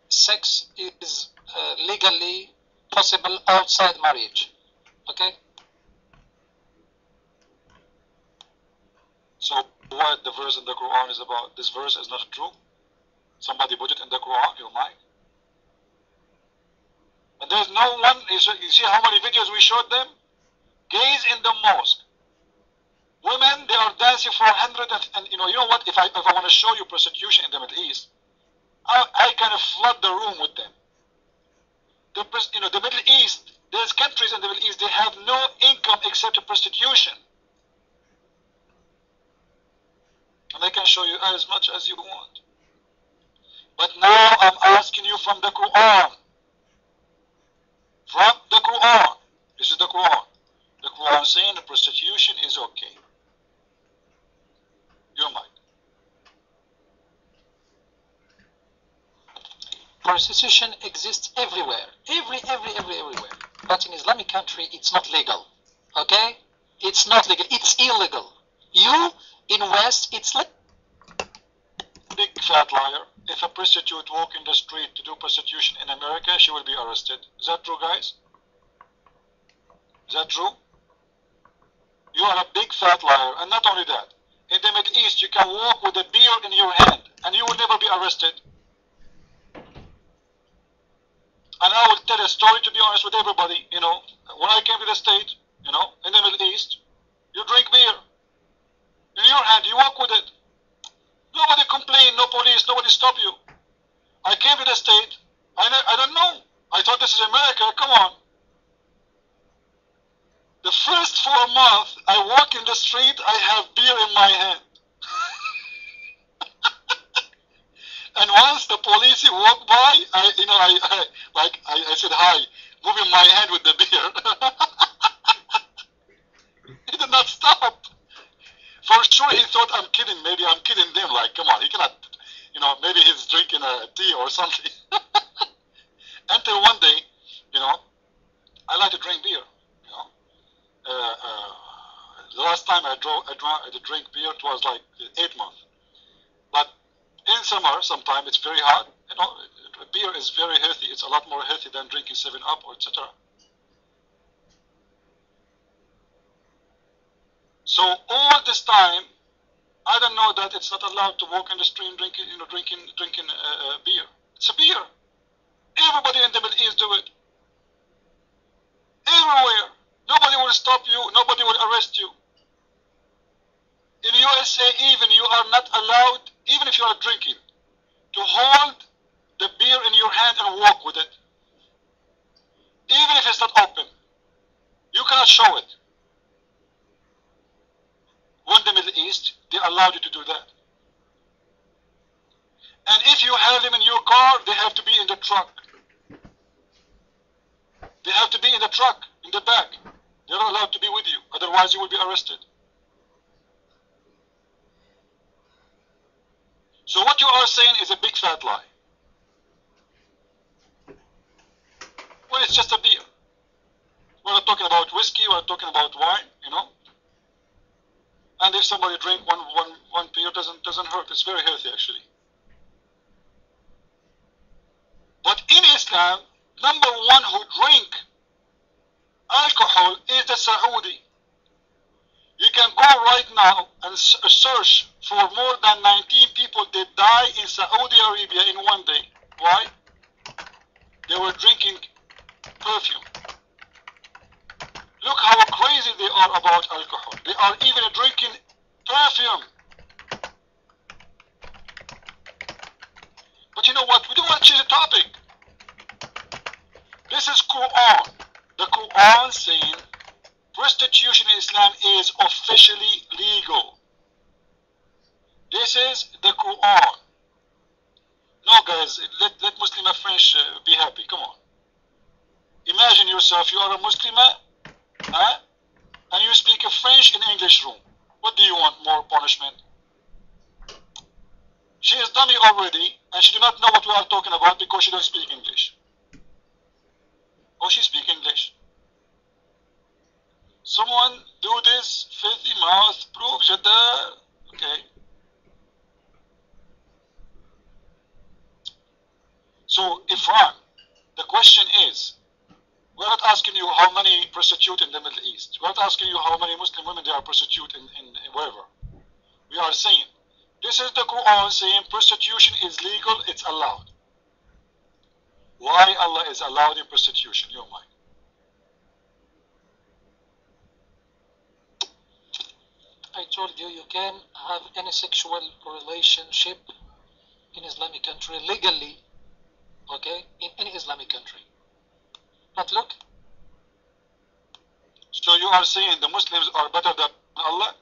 sex is legally possible outside marriage. Okay? So what the verse in the Quran is about? This verse is not true. Somebody put it in the Quran, you might. And there's no one, you see how many videos we showed them? Gays in the mosque. Women, they are dancing for 100 and you know what? If I want to show you prostitution in the Middle East, I kind of flood the room with them. The Middle East, there's countries in the Middle East, they have no income except prostitution. And I can show you as much as you want. But now I'm asking you from the Quran. From the Quran. This is the Quran. The Quran saying the prostitution is okay. Your mind. Prostitution exists everywhere. Everywhere. But in Islamic country, it's not legal. Okay? It's not legal. It's illegal. You, in West, it's like... Big fat liar. If a prostitute walk in the street to do prostitution in America, she will be arrested. Is that true, guys? Is that true? You are a big fat liar. And not only that, in the Middle East, you can walk with a beer in your hand and you will never be arrested. And I will tell a story, to be honest with everybody, when I came to the States, in the Middle East, you drink beer. In your hand, you walk with it. Nobody complained, no police, nobody stop you. I came to the States, I don't know. I thought this is America, come on. The first 4 months, I walk in the street, I have beer in my hand. And once the police walked by, I said hi, moving my hand with the beer. He did not stop. For sure, he thought I'm kidding. Maybe I'm kidding them. Like, come on, he cannot. Maybe he's drinking a tea or something. Until one day, I like to drink beer. The last time I drink beer, it was like 8 months. But in summer, sometimes it's very hot. Beer is very healthy. It's a lot more healthy than drinking 7-Up or etc. So all this time, I don't know that it's not allowed to walk in the street drinking beer. It's a beer. Everybody in the Middle East do it. Everywhere. Nobody will stop you. Nobody will arrest you. In USA, even you are not allowed, even if you are drinking, to hold the beer in your hand and walk with it. Even if it's not open. You cannot show it. When the Middle East, they allowed you to do that. And if you have them in your car, they have to be in the truck. They have to be in the truck, in the back. They're not allowed to be with you, otherwise you will be arrested. So what you are saying is a big fat lie. Well, it's just a beer. We're not talking about whiskey, we're talking about wine, And if somebody drink one beer, doesn't hurt. It's very healthy, actually. But in Islam, number one who drink alcohol is the Saudi. You can go right now and search for more than 19 people that die in Saudi Arabia in one day. Why? They were drinking perfume. Look how crazy they are about alcohol. They are even drinking perfume. But you know what? We don't want to change the topic. This is Quran. The Quran saying prostitution in Islam is officially legal. This is the Quran. No, guys, let Muslim and French be happy. Come on. Imagine yourself, you are a Muslimah, and you speak French in English room. What do you want? More punishment? She is dummy already, and she do not know what we are talking about because she don't speak English. Oh, she speak English. Someone do this filthy mouth proof, Jadda. Okay. So, Ifran, the question is, we're not asking you how many prostitute in the Middle East. We're not asking you how many Muslim women they are prostitute in wherever. We are saying, this is the Quran saying prostitution is legal, it's allowed. Why Allah is allowed in prostitution? Your mind. I told you, you can have any sexual relationship in Islamic country legally, okay, in any Islamic country. But look. So you are saying the Muslims are better than Allah?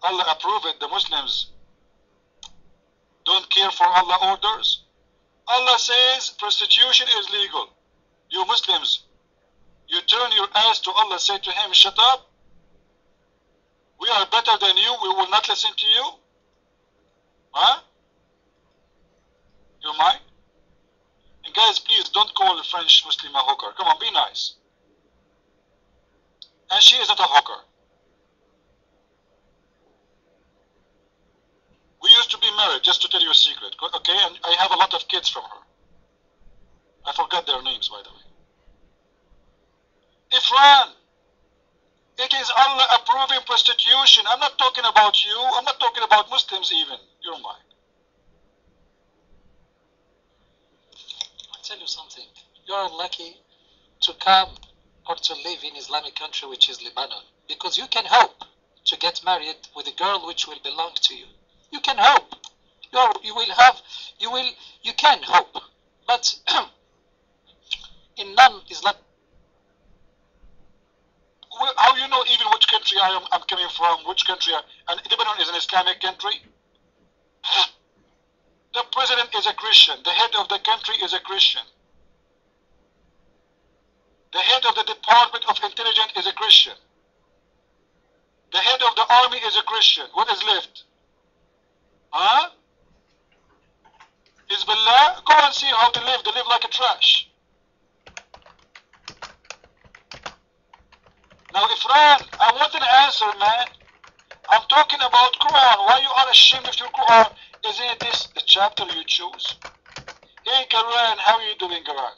Allah approved it, the Muslims don't care for Allah orders? Allah says prostitution is legal. You Muslims, you turn your ass to Allah, say to him, shut up. We are better than you, we will not listen to you. Huh? You mind? And guys, please don't call the French Muslim a hooker. Come on, be nice. And she is not a hooker. We used to be married, just to tell you a secret, okay? And I have a lot of kids from her. I forgot their names, by the way. Ifran, it is Allah approving prostitution. I'm not talking about you. I'm not talking about Muslims even. You're mine. I'll tell you something. You're lucky to come or to live in Islamic country, which is Lebanon, because you can hope to get married with a girl which will belong to you. You can hope. You can hope. But in non-Islam, how you know even which country I'm coming from, which country, and Lebanon is an Islamic country? The president is a Christian. The head of the country is a Christian. The head of the Department of Intelligence is a Christian. The head of the army is a Christian. What is left? Huh? Hezbollah? Go and see how they live. They live like a trash. Now, Ifran, I want an answer, man. I'm talking about Quran. Why you are ashamed of your Quran? Isn't this the chapter you choose? Hey, Garan, how are you doing, Garan?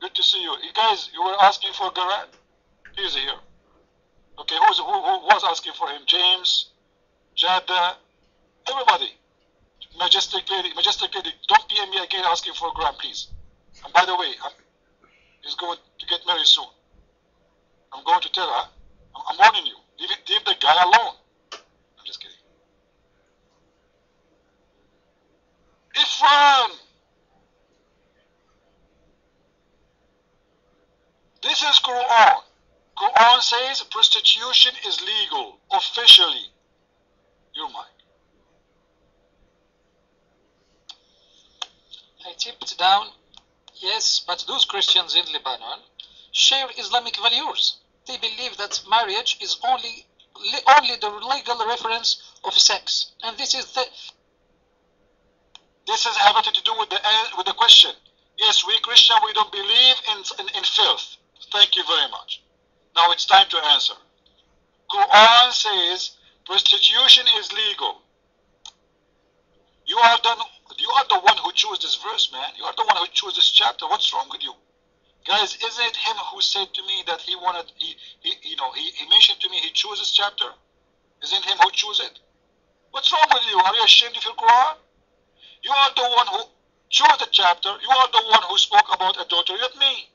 Good to see you. You guys, you were asking for Garan? He's here. Okay, who was asking for him? James, Jada, everybody. Majestic lady, don't PM me again asking for Garan, please. And by the way, he's going to get married soon. I'm going to tell her. I'm warning you. Leave the guy alone. I'm just kidding. Ifran! This is Quran. Quran says prostitution is legal, officially. Your mind. I tipped down, yes, but those Christians in Lebanon share Islamic values. They believe that marriage is only the legal reference of sex, and this is having to do with the question. Yes, we Christian, we don't believe in filth. Thank you very much. Now it's time to answer. Quran says prostitution is legal. You are the one who chose this verse, man. You are the one who chose this chapter. What's wrong with you? Guys, isn't it him who said to me that he mentioned to me he chose this chapter? Isn't him who chose it? What's wrong with you? Are you ashamed of your Quran? You are the one who chose the chapter. You are the one who spoke about adultery, not me.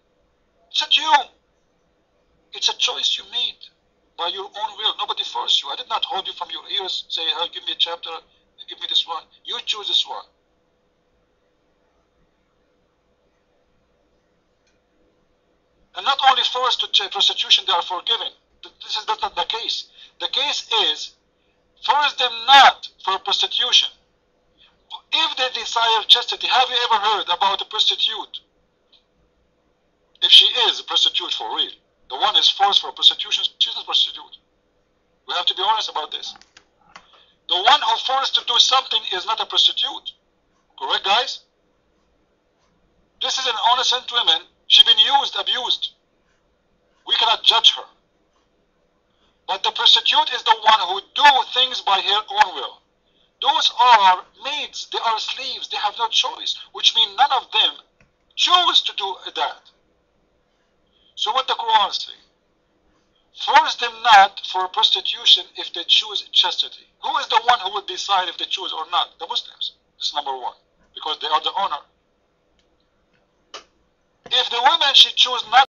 It's not you. It's a choice you made by your own will. Nobody forced you. I did not hold you from your ears, say, hey, give me a chapter, give me this one. You choose this one. And not only forced to prostitution, they are forgiven. This is not the case. The case is, force them not for prostitution. If they desire chastity, have you ever heard about a prostitute? If she is a prostitute for real, the one is forced for prostitution, she's not a prostitute. We have to be honest about this. The one who forced to do something is not a prostitute. Correct, guys? This is an innocent woman. She's been abused. We cannot judge her. But the prostitute is the one who do things by her own will. Those are maids, they are slaves, they have no choice, which means none of them chose to do that. So what the Quran says? Force them not for prostitution if they choose chastity. Who is the one who will decide if they choose or not? The Muslims. This is number one, because they are the owner. If the woman, she choose not